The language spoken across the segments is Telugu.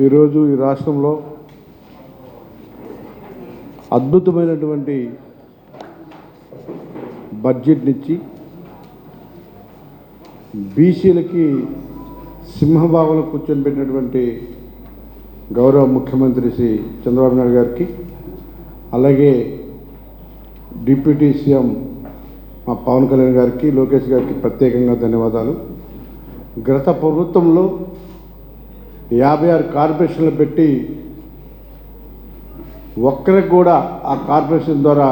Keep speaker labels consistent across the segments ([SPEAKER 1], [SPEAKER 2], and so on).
[SPEAKER 1] ఈరోజు ఈ రాష్ట్రంలో అద్భుతమైనటువంటి బడ్జెట్నిచ్చి బీసీలకి సింహభాగంలో కూర్చొని పెట్టినటువంటి గౌరవ ముఖ్యమంత్రి శ్రీ చంద్రబాబు నాయుడు గారికి, అలాగే డిప్యూటీ సీఎం మా పవన్ కళ్యాణ్ గారికి, లోకేష్ గారికి ప్రత్యేకంగా ధన్యవాదాలు. గత ప్రభుత్వంలో 56 కార్పొరేషన్లు పెట్టి ఒక్కరికి కూడా ఆ కార్పొరేషన్ ద్వారా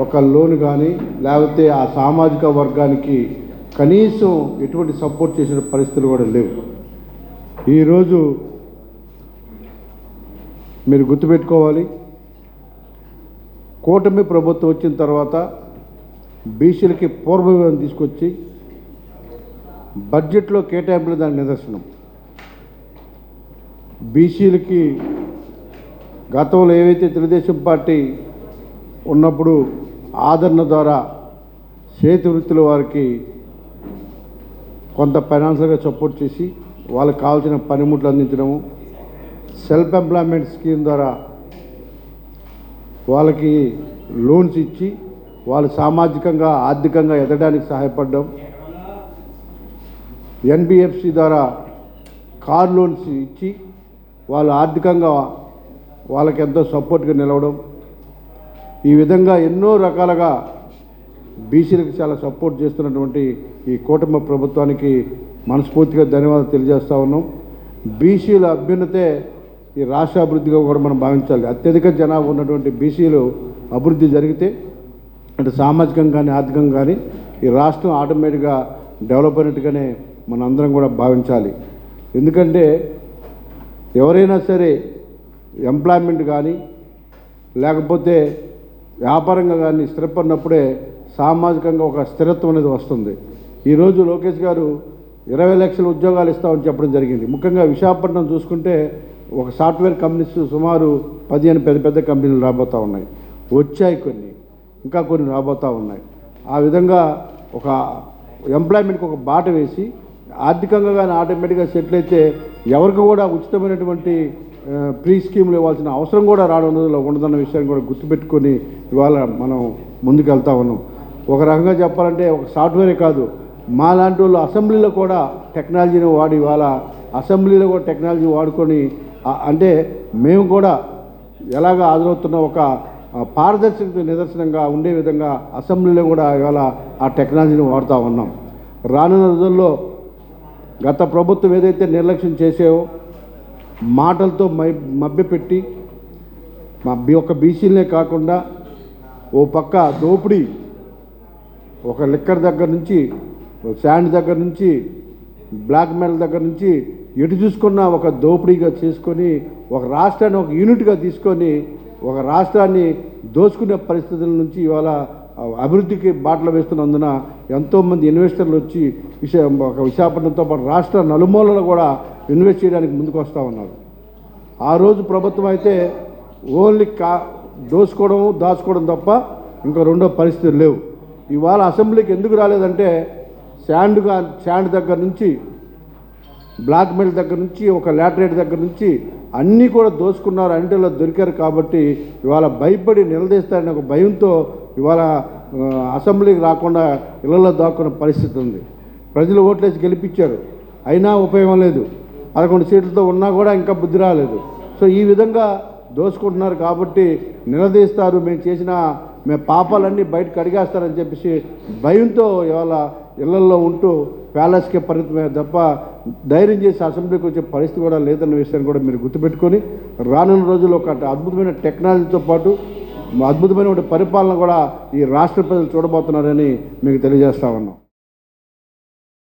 [SPEAKER 1] ఒక లోన్ కానీ లేకపోతే ఆ సామాజిక వర్గానికి కనీసం ఎటువంటి సపోర్ట్ చేసిన పరిస్థితులు కూడా లేవు. ఈరోజు మీరు గుర్తుపెట్టుకోవాలి, కూటమి ప్రభుత్వం వచ్చిన తర్వాత బీసీలకి పూర్వవివరణ తీసుకొచ్చి బడ్జెట్లో కేటాయింపులు దాని నిదర్శనం. బీసీలకి గతంలో ఏవైతే తెలుగుదేశం పార్టీ ఉన్నప్పుడు ఆదరణ ద్వారా చేతి వృత్తుల వారికి కొంత ఫైనాన్షియల్గా సపోర్ట్ చేసి వాళ్ళకి కావాల్సిన పనిముట్లు అందించడము, సెల్ఫ్ ఎంప్లాయ్మెంట్ స్కీమ్ ద్వారా వాళ్ళకి లోన్స్ ఇచ్చి వాళ్ళు సామాజికంగా ఆర్థికంగా ఎదగడానికి సహాయపడడం, ఎన్బిఎఫ్సి ద్వారా కార్ లోన్స్ ఇచ్చి వాళ్ళు ఆర్థికంగా వాళ్ళకి ఎంతో సపోర్ట్గా నిలవడం, ఈ విధంగా ఎన్నో రకాలుగా బీసీలకు చాలా సపోర్ట్ చేస్తున్నటువంటి ఈ కూటమి ప్రభుత్వానికి మనస్ఫూర్తిగా ధన్యవాదాలు తెలియజేస్తూ ఉన్నాం. బీసీల అభ్యున్నతే ఈ రాష్ట్ర అభివృద్ధిగా కూడా మనం భావించాలి. అత్యధిక జనాభా ఉన్నటువంటి బీసీలు అభివృద్ధి జరిగితే అంటే సామాజికంగా కానీ ఆర్థికంగా కానీ ఈ రాష్ట్రం ఆటోమేటిక్గా డెవలప్ అయినట్టుగానే మన అందరం కూడా భావించాలి. ఎందుకంటే ఎవరైనా సరే ఎంప్లాయ్మెంట్ కానీ లేకపోతే వ్యాపారంగా కానీ స్థిరపడినప్పుడే సామాజికంగా ఒక స్థిరత్వం అనేది వస్తుంది. ఈరోజు లోకేష్ గారు 20 లక్షల ఉద్యోగాలు ఇస్తామని చెప్పడం జరిగింది. ముఖ్యంగా విశాఖపట్నం చూసుకుంటే ఒక సాఫ్ట్వేర్ కంపెనీస్ సుమారు 15 పెద్ద పెద్ద కంపెనీలు రాబోతూ ఉన్నాయి, వచ్చాయి కొన్ని, ఇంకా కొన్ని రాబోతూ ఉన్నాయి. ఆ విధంగా ఒక ఎంప్లాయ్మెంట్కి ఒక బాట వేసి ఆర్థికంగా కానీ ఆటోమేటిక్గా సెటిల్ అయితే ఎవరికి కూడా ఉచితమైనటువంటి ప్రీ స్కీములు ఇవ్వాల్సిన అవసరం కూడా రావడం ఉండదన్న విషయాన్ని కూడా గుర్తుపెట్టుకొని ఇవాళ మనం ముందుకు వెళ్తా ఉన్నాం. ఒక రకంగా చెప్పాలంటే ఒక సాఫ్ట్వేరే కాదు, మా లాంటి వాళ్ళు అసెంబ్లీలో కూడా టెక్నాలజీని వాడి ఇవాళ అసెంబ్లీలో కూడా టెక్నాలజీ వాడుకొని అంటే మేము కూడా ఎలాగ హాజరవుతున్న ఒక పారదర్శక నిదర్శనంగా ఉండే విధంగా అసెంబ్లీలో కూడా ఇవాళ ఆ టెక్నాలజీని వాడుతూ ఉన్నాం. రానున్న రోజుల్లో గత ప్రభుత్వం ఏదైతే నిర్లక్ష్యం చేసావో మాటలతో మభ్యపెట్టి ఒక బీసీలనే కాకుండా ఓ పక్క దోపిడీ, ఒక లిక్కర్ దగ్గర నుంచి శాండ్ దగ్గర నుంచి బ్లాక్ మెయిల్ దగ్గర నుంచి ఎటు చూసుకున్న ఒక దోపిడీగా చేసుకొని ఒక రాష్ట్రాన్ని ఒక యూనిట్గా తీసుకొని ఒక రాష్ట్రాన్ని దోచుకునే పరిస్థితుల నుంచి ఇవాళ అభివృద్ధికి బాటలు వేస్తున్నందున ఎంతోమంది ఇన్వెస్టర్లు వచ్చి విశాఖపట్నంతో పాటు రాష్ట్ర నలుమూలలో కూడా ఇన్వెస్ట్ చేయడానికి ముందుకు వస్తూ ఉన్నారు. ఆ రోజు ప్రభుత్వం అయితే ఓన్లీ దాచుకోవడం తప్ప ఇంకా రెండో పరిస్థితులు లేవు. ఇవాళ అసెంబ్లీకి ఎందుకు రాలేదంటే శాండ్ దగ్గర నుంచి బ్లాక్ మెయిల్ దగ్గర నుంచి ఒక లాటరేట్ దగ్గర నుంచి అన్నీ కూడా దోచుకున్నారు, అన్నింటిలో దొరికారు. కాబట్టి ఇవాళ భయపడి నిలదీస్తారనే ఒక భయంతో ఇవాళ అసెంబ్లీకి రాకుండా ఇళ్లలో దాక్కున్న పరిస్థితి ఉంది. ప్రజలు ఓట్లేసి గెలిపించారు, అయినా ఉపయోగం లేదు. 11 సీట్లతో ఉన్నా కూడా ఇంకా బుద్ధి రాలేదు. సో ఈ విధంగా దోచుకుంటున్నారు కాబట్టి నిలదీస్తారు, మేము పాపాలన్నీ బయటకు అడిగేస్తారని చెప్పేసి భయంతో ఇవాళ ఇళ్లల్లో ఉంటూ ప్యాలెస్కే పరిమితమే తప్ప ధైర్యం చేసి అసెంబ్లీకి వచ్చే పరిస్థితి కూడా లేదన్న విషయాన్ని కూడా మీరు గుర్తుపెట్టుకొని రానున్న రోజుల్లో ఒక అద్భుతమైన టెక్నాలజీతో పాటు అద్భుతమైన పరిపాలన కూడా ఈ రాష్ట్ర ప్రజలు చూడబోతున్నారని మీకు తెలియజేస్తా ఉన్నాం.